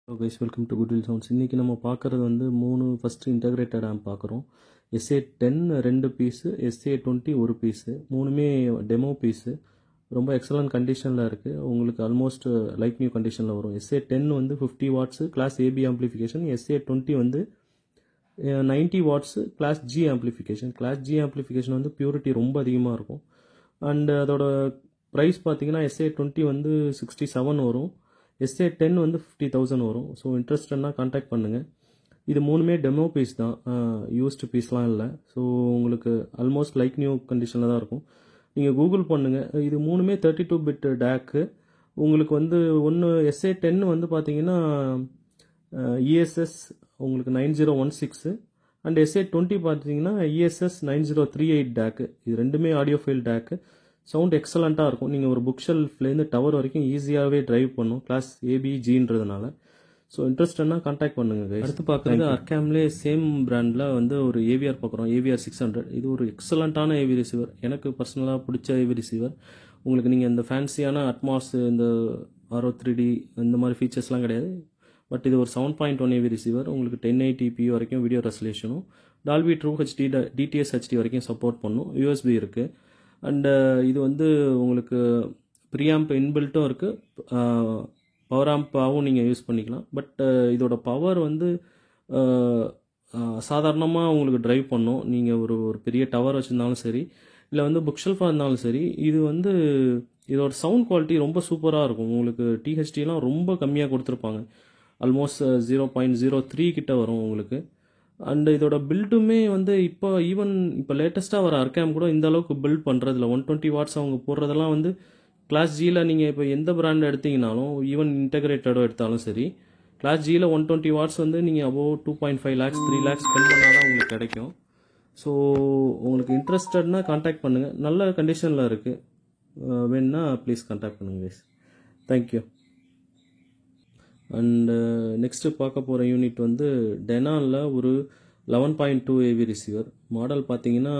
Hello guys, welcome to goodwill sounds. இன்றைக்கி நம்ம பார்க்குறது வந்து 3 ஃபஸ்ட்டு இன்டகிரேட்டட் ஆம்ப் பார்க்குறோம். SA10 2 பீஸு, SA20 1 பீஸு, மூணுமே டெமோ பீஸு. ரொம்ப எக்ஸலண்ட் கண்டிஷனில் இருக்குது. உங்களுக்கு ஆல்மோஸ்ட் லைக் நியூ கண்டிஷனில் வரும். SA10 வந்து 50 watts class AB amplification, SA20 வந்து 90 watts class G amplification. Class G amplification வந்து பியூரிட்டி ரொம்ப அதிகமாக இருக்கும். அண்டு அதோட ப்ரைஸ் பார்த்தீங்கன்னா SA20 வந்து 67 வரும், SA10 வந்து 50,000 வரும். ஸோ இன்ட்ரெஸ்ட்னா கான்டாக்ட் பண்ணுங்கள். இது மூணுமே டெமோ பீஸ் தான், யூஸ்டு பீஸ்லாம் இல்லை. ஸோ உங்களுக்கு ஆல்மோஸ்ட் லைக் நியூ கண்டிஷனில் தான் இருக்கும். நீங்கள் கூகுள் பண்ணுங்கள். இது மூணுமே 32 பிட் டேக்கு. உங்களுக்கு வந்து ஒன்று SA10 வந்து பார்த்தீங்கன்னா ESS உங்களுக்கு 9016 அண்ட் SA20 பார்த்தீங்கன்னா ESS 9038 டேக்கு. இது ரெண்டுமே ஆடியோ ஃபைல் டேக்கு. சவுண்ட் எக்ஸலண்ட்டாக இருக்கும். நீங்கள் ஒரு புக் ஷெல்ஃப்லேருந்து டவர் வரைக்கும் ஈஸியாகவே ட்ரைவ் பண்ணும் கிளாஸ் ஏபிஜின்றதுனால. ஸோ இன்ட்ரெஸ்ட்னா கான்டாக்ட் பண்ணுங்க. அடுத்து பார்க்குறது அர்கேம்லேயே சேம் பிராண்டில் வந்து ஒரு ஏவிஆர் பார்க்குறோம், AVR 600. இது ஒரு எக்ஸலண்ட்டான ஏவி ரிசீவர். எனக்கு பர்சனலாக பிடிச்ச ஏவி ரிசீவர். உங்களுக்கு நீங்கள் இந்த ஃபேன்சியான அட்மாஸ், இந்த RO3D இந்த மாதிரி ஃபீச்சர்ஸ்லாம் கிடையாது. பட் இது ஒரு 7.1 ஏவி ரிசீவர். உங்களுக்கு 1080p வரைக்கும் வீடியோ ரெசல்யூஷனும், Dolby true HD DTS HD வரைக்கும் சப்போர்ட் பண்ணும். USB இருக்குது. அண்டு இது வந்து உங்களுக்கு ப்ரீஆம்ப் இன்பில்ட்டும் இருக்குது, பவர் ஆம்பாகவும் நீங்கள் யூஸ் பண்ணிக்கலாம். பட் இதோட பவர் வந்து சாதாரணமாக உங்களுக்கு ட்ரைவ் பண்ணும். நீங்கள் ஒரு பெரிய டவர் வச்சுருந்தாலும் சரி, இல்லை வந்து புக் ஷெல்ஃபாக இருந்தாலும் சரி, இது வந்து இதோட சவுண்ட் குவாலிட்டி ரொம்ப சூப்பராக இருக்கும். உங்களுக்கு THDலாம் ரொம்ப கம்மியாக கொடுத்துருப்பாங்க. ஆல்மோஸ்ட் 0.03 கிட்ட வரும் உங்களுக்கு. அண்ட் இதோட பில்டுமே வந்து இப்போ லேட்டஸ்ட்டாக வர அர்கேம் கூட இந்த அளவுக்கு பில்ட் பண்ணுறதில்ல. 120 வாட்ஸ் அவங்க போடுறதெல்லாம் வந்து கிளாஸ் ஜியில் நீங்கள் இப்போ எந்த பிராண்ட் எடுத்தீங்கனாலும், ஈவன் இன்டகிரேட்டடோ எடுத்தாலும் சரி, கிளாஸ் ஜியில் 120 வாட்ஸ் வந்து நீங்கள் அபோவ் 2.5 lakhs 3 lakhs ஸ்பெண்ட் பண்ணால் தான் உங்களுக்கு கிடைக்கும். ஸோ உங்களுக்கு இன்ட்ரெஸ்டட்னா கான்டாக்ட் பண்ணுங்கள். நல்ல கண்டிஷனில் இருக்குது. வேணுன்னா ப்ளீஸ் கான்டாக்ட் பண்ணுங்கள் கைஸ். தேங்க்யூ. அண்டு நெக்ஸ்ட்டு பார்க்க போகிற யூனிட் வந்து டெனானில் ஒரு 11.2 ஏவி ரிசீவர். மாடல் பார்த்தீங்கன்னா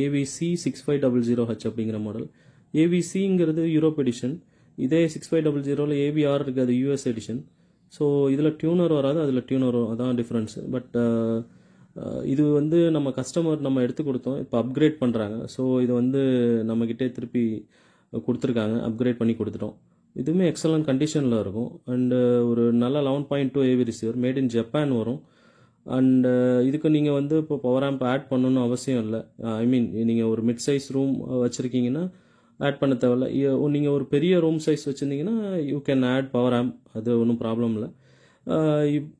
AVC 6500H அப்படிங்கிற மாடல். AVCங்கிறது Europe edition. இதே 6500ல் AVR இருக்குது, அது US எடிஷன். ஸோ இதில் டியூனர் வராது, அதில் டியூனர் வரும், அதான் டிஃப்ரென்ஸு. பட் இது வந்து நம்ம கஸ்டமர் நம்ம எடுத்து கொடுத்தோம், இப்போ அப்கிரேட் பண்ணுறாங்க. ஸோ இது வந்து நம்மக்கிட்டே திருப்பி கொடுத்துருக்காங்க, அப்கிரேட் பண்ணி கொடுத்துட்டோம். இதுவுமே எக்ஸலண்ட் கண்டிஷனில் இருக்கும். அண்டு ஒரு நல்ல 11.2 AV receiver, made in Japan வரும். அண்டு இதுக்கு நீங்கள் வந்து இப்போ பவர் ஆம்ப் ஆட் பண்ணணும்னு அவசியம் இல்லை. ஐ மீன் நீங்கள் ஒரு மிட் சைஸ் ரூம் வச்சுருக்கீங்கன்னா ஆட் பண்ண தேவையில்ல. நீங்கள் ஒரு பெரிய ரூம் சைஸ் வச்சுருந்தீங்கன்னா you can add power amp, அது ஒன்றும் ப்ராப்ளம் இல்லை.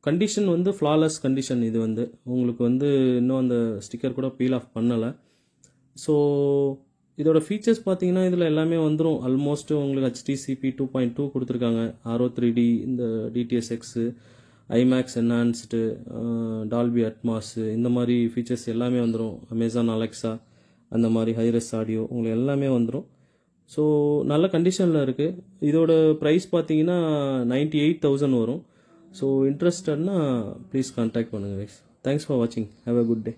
கண்டிஷன் வந்து ஃப்ளாலெஸ் கண்டிஷன். இது வந்து உங்களுக்கு வந்து இன்னும் அந்த ஸ்டிக்கர் கூட பீல் ஆஃப் பண்ணலை. ஸோ இதோட ஃபீச்சர்ஸ் பார்த்தீங்கன்னா இதில் எல்லாமே வந்துடும். ஆல்மோஸ்ட் உங்களுக்கு HDCP 2.2 கொடுத்துருக்காங்க, RO3D, இந்த DTSX, IMAX enhanced, Dolby Atmos, இந்த மாதிரி ஃபீச்சர்ஸ் எல்லாமே வந்துடும். அமேசான் அலெக்ஸா அந்த மாதிரி ஹைரஸ் ஆடியோ உங்களுக்கு எல்லாமே வந்துடும். ஸோ நல்ல கண்டிஷனில் இருக்குது. இதோட ப்ரைஸ் பார்த்தீங்கன்னா 98,000 வரும். ஸோ இன்ட்ரெஸ்டட்னா ப்ளீஸ் கான்டாக்ட் பண்ணுங்கள் கைஸ். தேங்க்ஸ் ஃபார் வாட்சிங். Have a good day.